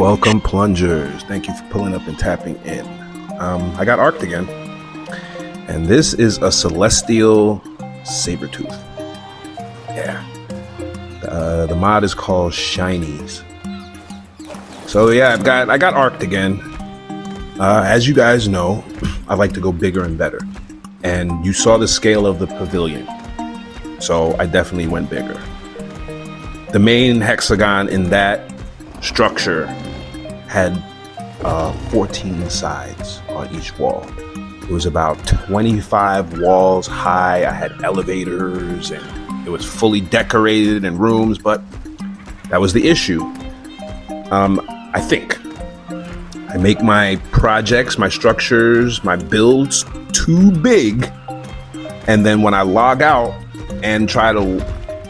Welcome, plungers. Thank you for pulling up and tapping in. I got ARK-itect again, and this is a celestial saber-tooth. Yeah. The mod is called Shinies. So yeah, I got ARK-itect again. As you guys know, I like to go bigger and better, and you saw the scale of the pavilion, so I definitely went bigger. The main hexagon in that structure had 14 sides on each wall. It was about 25 walls high. I had elevators and it was fully decorated in rooms, but that was the issue. I think I make my projects, my structures, my builds too big, and then when I log out and try to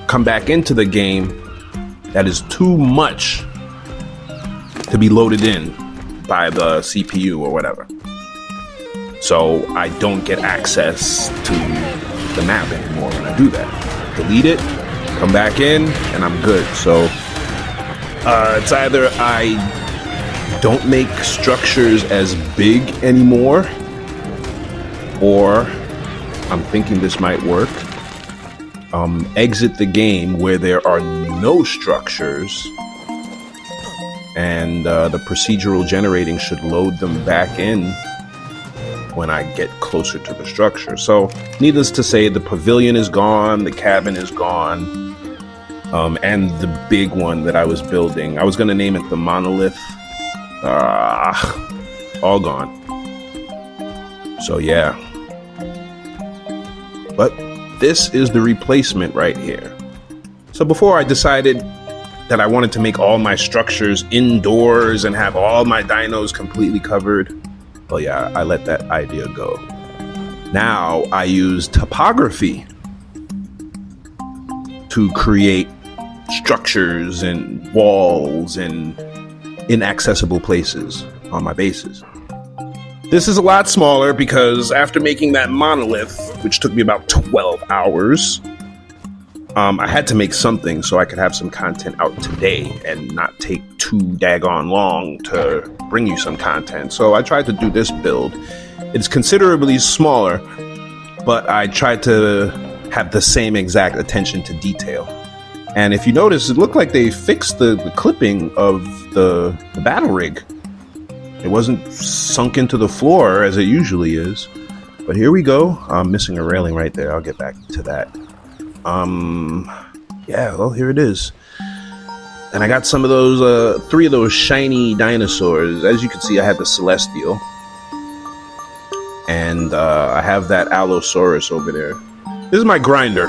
come back into the game, that is too much to be loaded in by the CPU or whatever. So I don't get access to the map anymore when I do that. Delete it, come back in, and I'm good. So it's either I don't make structures as big anymore, or I'm thinking this might work. Exit the game where there are no structures, and the procedural generating should load them back in when I get closer to the structure. So needless to say, the pavilion is gone, the cabin is gone, and the big one that I was building, I was going to name it the monolith, all gone. So yeah, but this is the replacement right here. So before I decided that I wanted to make all my structures indoors and have all my dinos completely covered, well, yeah, I let that idea go. Now I use topography to create structures and walls and inaccessible places on my bases. This is a lot smaller because after making that monolith, which took me about 12 hours, I had to make something so I could have some content out today and not take too daggone long to bring you some content. So I tried to do this build. It's considerably smaller, but I tried to have the same exact attention to detail. And if you notice, it looked like they fixed the clipping of the battle rig. It wasn't sunk into the floor as it usually is. But here we go. I'm missing a railing right there. I'll get back to that. Yeah, well, here it is. And I got some of those, 3 of those shiny dinosaurs. As you can see, I have the Celestial. And I have that Allosaurus over there. This is my grinder.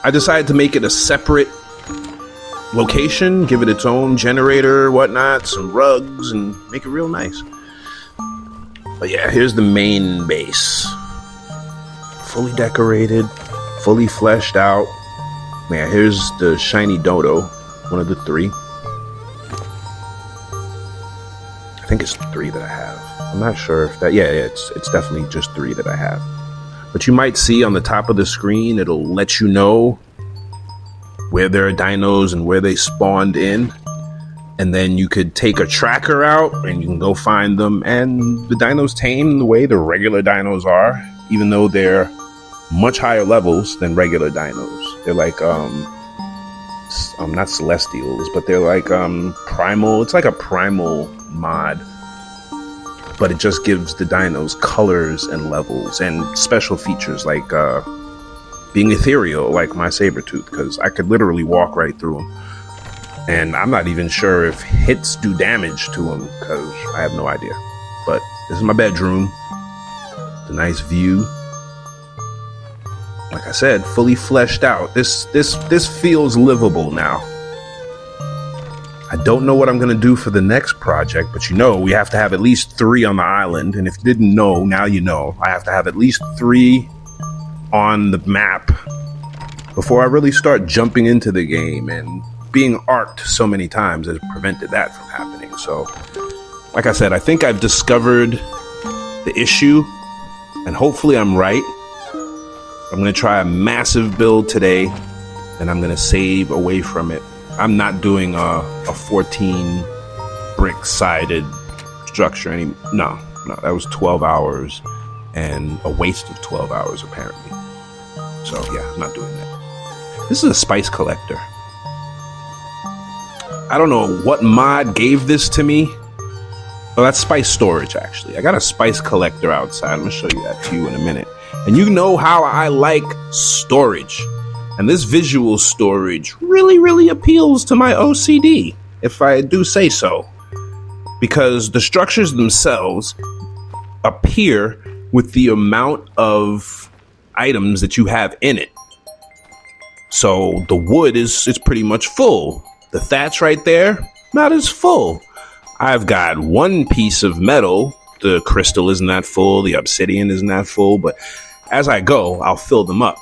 I decided to make it a separate location, give it its own generator, whatnot, some rugs, and make it real nice. But yeah, here's the main base. Fully decorated, fully fleshed out. Man, here's the shiny dodo, one of the 3. I think it's 3 that I have. I'm not sure if that, yeah, it's definitely just 3 that I have. But you might see on the top of the screen, it'll let you know where there are dinos and where they spawned in. And then you could take a tracker out and you can go find them. And the dinos tame the way the regular dinos are, even though they're much higher levels than regular dinos. They're like, not celestials, but they're like primal. It's like a primal mod, but it just gives the dinos colors and levels and special features like being ethereal, like my saber-tooth, because I could literally walk right through them. And I'm not even sure if hits do damage to them because I have no idea. But this is my bedroom. It's a nice view. Like I said, fully fleshed out. This feels livable now. I don't know what I'm going to do for the next project, but you know we have to have at least 3 on the island. And if you didn't know, now you know. I have to have at least 3 on the map before I really start jumping into the game, and being ARK'd so many times has prevented that from happening. So, like I said, I think I've discovered the issue, and hopefully I'm right. I'm going to try a massive build today, and I'm going to save away from it. I'm not doing a 14 brick-sided structure no, that was 12 hours and a waste of 12 hours apparently. So yeah, I'm not doing that. This is a spice collector. I don't know what mod gave this to me. Oh, that's spice storage actually. I got a spice collector outside. I'm gonna show you that to you in a minute. And you know how I like storage. And this visual storage really appeals to my OCD, if I do say so. Because the structures themselves appear with the amount of items that you have in it. So the wood is pretty much full. The thatch right there, not as full. I've got one piece of metal. The crystal isn't that full. The obsidian isn't that full. But as I go, I'll fill them up.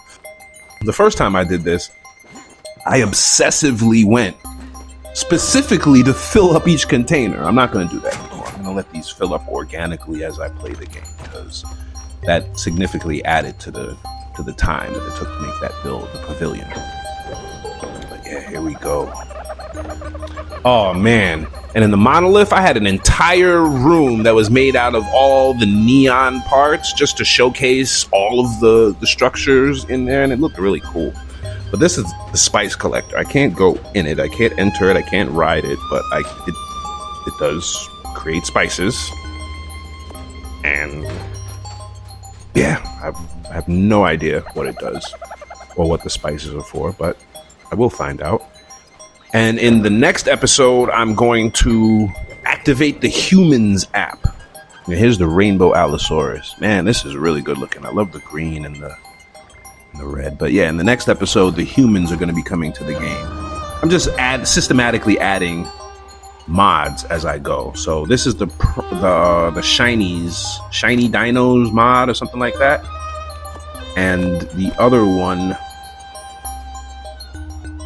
The first time I did this, I obsessively went specifically to fill up each container. I'm not going to do that anymore. I'm going to let these fill up organically as I play the game, because that significantly added to the time that it took to make that build, the pavilion. But yeah, here we go. Oh man. And in the monolith, I had an entire room that was made out of all the neon parts just to showcase all of the structures in there, and it looked really cool. But this is the spice collector. I can't go in it. I can't enter it. I can't ride it, but it does create spices. And yeah, I have no idea what it does or what the spices are for, but I will find out. And in the next episode, I'm going to activate the Humans app. Now, here's the Rainbow Allosaurus. Man, this is really good looking. I love the green and the red. But yeah, in the next episode, the humans are going to be coming to the game. I'm just systematically adding mods as I go. So this is the shiny dinos mod or something like that. And the other one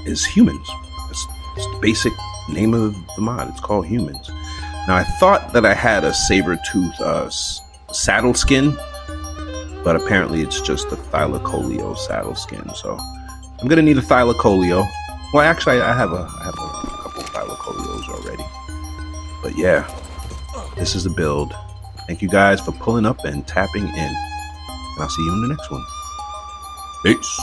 is humans. It's the basic name of the mod. It's called Humans. Now, I thought that I had a saber-tooth saddle skin, but apparently it's just a thylacoleo saddle skin. So I'm gonna need a thylacoleo. Well, actually, I have a couple thylacoleos already. But yeah, this is the build. Thank you guys for pulling up and tapping in, and I'll see you in the next one. Peace.